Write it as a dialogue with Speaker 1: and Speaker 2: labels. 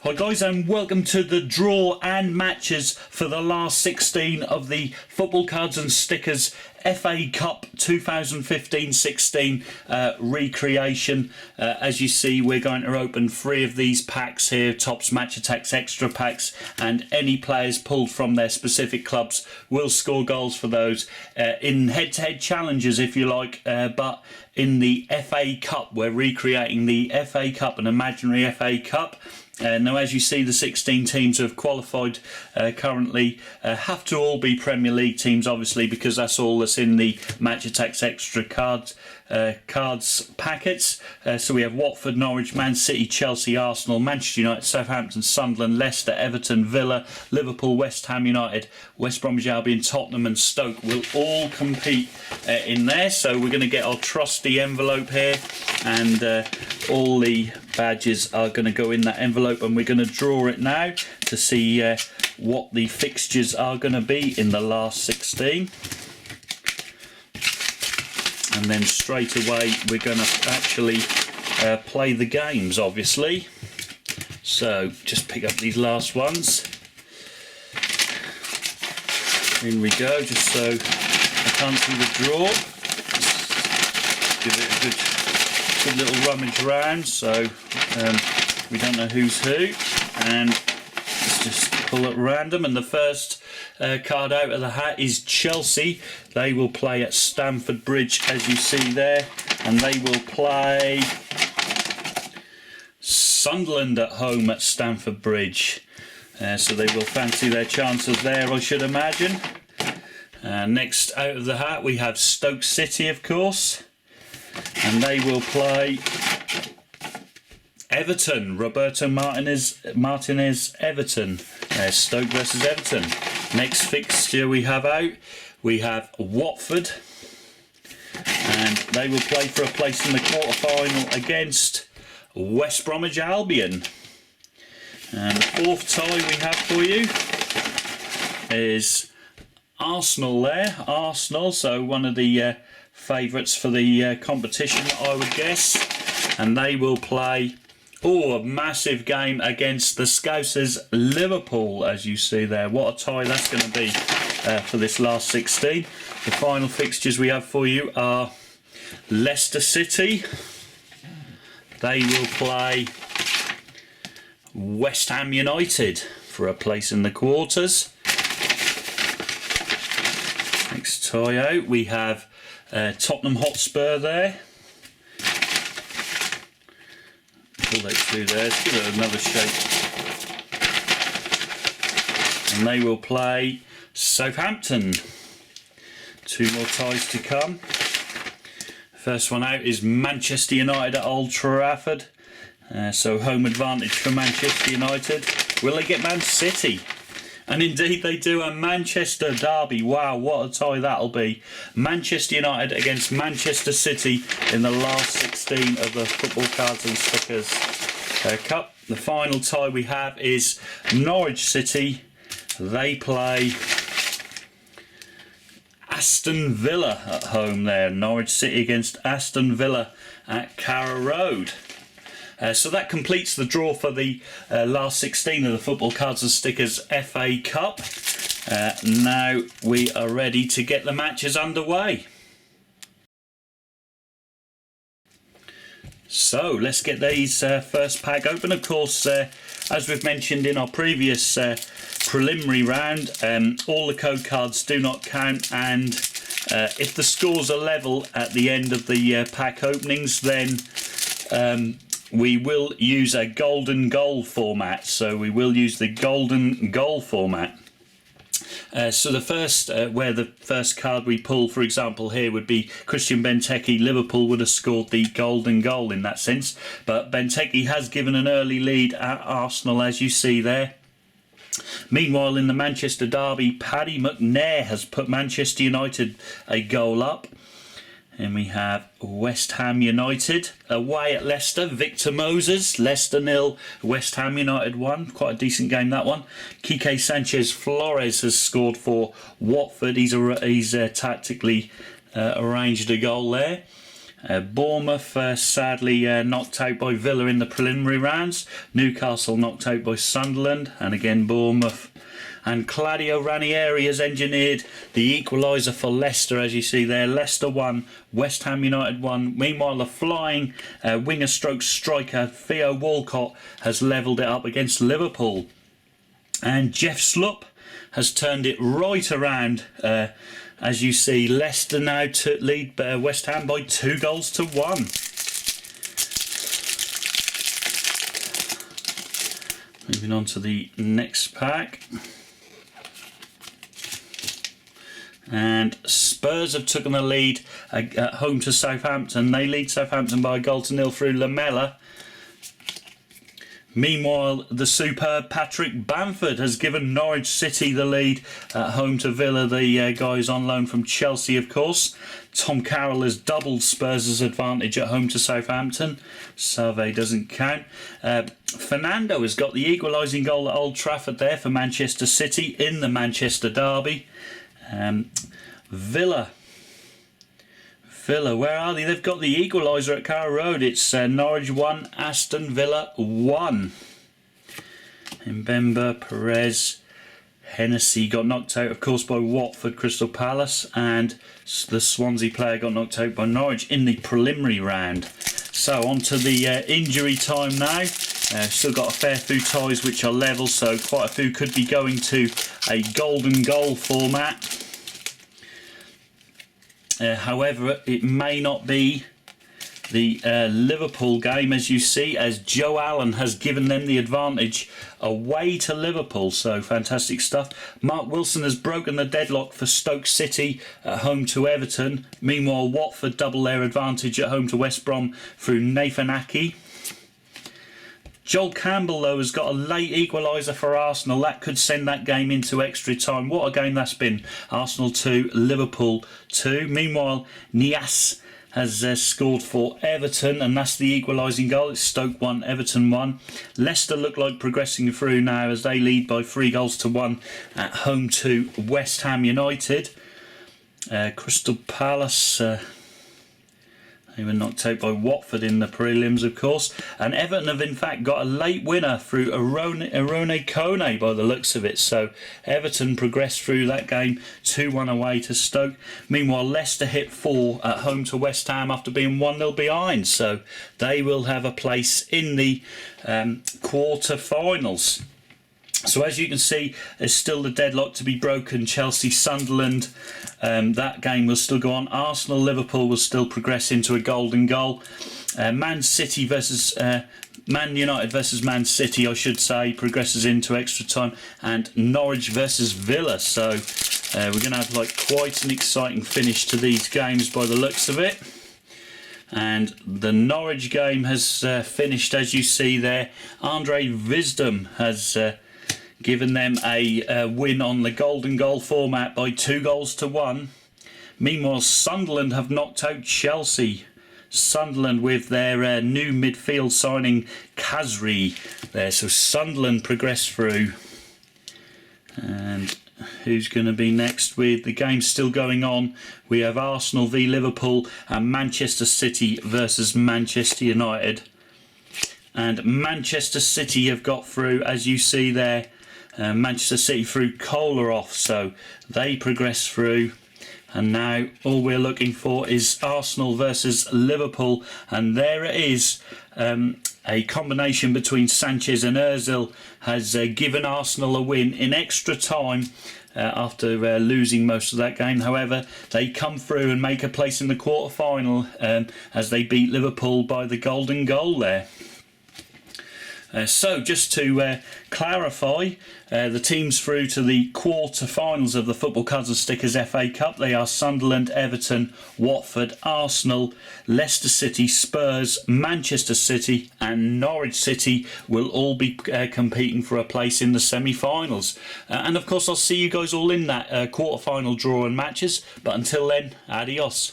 Speaker 1: Hi guys, and welcome to the draw and matches for the last 16 of the Football Cards and Stickers FA Cup 2015-16 recreation. As you see, we're going to open 3 of these packs here, Topps Match Attacks Extra packs, and any players pulled from their specific clubs will score goals for those in head-to-head challenges, if you like, but in the FA Cup. We're recreating the FA Cup, an imaginary FA Cup. Now, as you see, the 16 teams who have qualified currently have to all be Premier League teams, obviously, because that's all that's in the Match Attacks Extra cards packets. So we have Watford, Norwich, Man City, Chelsea, Arsenal, Manchester United, Southampton, Sunderland, Leicester, Everton, Villa, Liverpool, West Ham United, West Bromwich Albion, Tottenham and Stoke will all compete in there. So we're going to get our trusty envelope here, and all the badges are going to go in that envelope, and we're going to draw it now to see what the fixtures are going to be in the last 16. And then straight away we're going to actually play the games, obviously. So just pick up these last ones. In we go, just so I can't see the draw. Give it a good little rummage around, so we don't know who's who. And let's just pull it random, and the first card out of the hat is Chelsea. They will play at Stamford Bridge, as you see there, and they will play Sunderland at home at Stamford Bridge. So they will fancy their chances there, I should imagine. Next out of the hat we have Stoke City, of course, and they will play Everton. Roberto Martinez Everton. Stoke versus Everton. Next fixture we have out, we have Watford, and they will play for a place in the quarter-final against West Bromwich Albion. And the fourth tie we have for you is Arsenal there. Arsenal, so one of the favourites for the competition, I would guess. And they will play a massive game against the Scousers Liverpool, as you see there. What a tie that's going to be for this last 16. The final fixtures we have for you are Leicester City. They will play West Ham United for a place in the quarters. Next tie out we have Tottenham Hotspur there. Pull that through there, let's give it another shake. And they will play Southampton. 2 more ties to come. First one out is Manchester United at Old Trafford. So home advantage for Manchester United. Will they get Man City? And indeed they do, a Manchester derby. Wow, what a tie that'll be. Manchester United against Manchester City in the last 16 of the Football Cards and Stickers Cup. The final tie we have is Norwich City. They play Aston Villa at home there. Norwich City against Aston Villa at Carrow Road. So that completes the draw for the last 16 of the Football Cards and Stickers FA Cup. Now we are ready to get the matches underway. So let's get these first pack open. Of course, as we've mentioned in our previous preliminary round, all the code cards do not count, and if the scores are level at the end of the pack openings, then we will use a golden goal format. So we will use the golden goal format. So the first, where the first card we pull, for example, here would be Christian Benteke. Liverpool would have scored the golden goal in that sense. But Benteke has given an early lead at Arsenal, as you see there. Meanwhile, in the Manchester derby, Paddy McNair has put Manchester United a goal up. And we have West Ham United away at Leicester. Victor Moses, Leicester 0, West Ham United 1. Quite a decent game, that one. Quique Sanchez Flores has scored for Watford. He's tactically arranged a goal there. Bournemouth sadly knocked out by Villa in the preliminary rounds. Newcastle knocked out by Sunderland, and again Bournemouth. And Claudio Ranieri has engineered the equaliser for Leicester, as you see there. Leicester 1, West Ham United 1. Meanwhile, the flying winger stroke striker Theo Walcott has levelled it up against Liverpool. And Jeff Slupp has turned it right around. As you see, Leicester now to lead West Ham by 2-1. Moving on to the next pack. And Spurs have taken the lead at home to Southampton. They lead Southampton by 1-0 through Lamela. Meanwhile, the superb Patrick Bamford has given Norwich City the lead at home to Villa. The guys on loan from Chelsea, of course. Tom Carroll has doubled Spurs' advantage at home to Southampton. Survey doesn't count. Fernando has got the equalising goal at Old Trafford there for Manchester City in the Manchester derby. Villa, where are they? They've got the equaliser at Carrow Road. It's Norwich 1, Aston Villa 1. Mbemba, Perez, Hennessy got knocked out, of course, by Watford, Crystal Palace, and the Swansea player got knocked out by Norwich in the preliminary round. So on to the injury time now. Still got a fair few ties which are level, so quite a few could be going to a golden goal format. However, it may not be the Liverpool game, as you see, as Joe Allen has given them the advantage away to Liverpool. So fantastic stuff. Mark Wilson has broken the deadlock for Stoke City at home to Everton. Meanwhile, Watford double their advantage at home to West Brom through Nathan Ake. Joel Campbell, though, has got a late equaliser for Arsenal. That could send that game into extra time. What a game that's been. Arsenal 2, Liverpool 2. Meanwhile, Niasse has scored for Everton, and that's the equalising goal. It's Stoke 1, Everton 1. Leicester look like progressing through now as they lead by 3-1 at home to West Ham United. Crystal Palace... They were knocked out by Watford in the prelims, of course. And Everton have, in fact, got a late winner through Arone Kone by the looks of it. So Everton progressed through that game 2-1 away to Stoke. Meanwhile, Leicester hit 4 at home to West Ham after being 1-0 behind. So they will have a place in the quarter-finals. So as you can see, there's still the deadlock to be broken. Chelsea-Sunderland, that game will still go on. Arsenal-Liverpool will still progress into a golden goal. Man United versus Man City, I should say, progresses into extra time. And Norwich versus Villa. So we're going to have quite an exciting finish to these games by the looks of it. And the Norwich game has finished, as you see there. Andre Wisdom has... given them a win on the golden goal format by 2-1. Meanwhile, Sunderland have knocked out Chelsea. Sunderland with their new midfield signing Khazri there. So Sunderland progressed through. And who's going to be next with the game still going on? We have Arsenal v Liverpool and Manchester City versus Manchester United. And Manchester City have got through, as you see there. Manchester City through Kolarov, so they progress through, and now all we're looking for is Arsenal versus Liverpool, and there it is. A combination between Sanchez and Ozil has given Arsenal a win in extra time after losing most of that game. However, they come through and make a place in the quarter-final as they beat Liverpool by the golden goal there. So just to clarify, the teams through to the quarter-finals of the Football Cards and Stickers FA Cup. They are Sunderland, Everton, Watford, Arsenal, Leicester City, Spurs, Manchester City and Norwich City will all be competing for a place in the semi-finals. And of course I'll see you guys all in that quarter-final draw and matches. But until then, adios.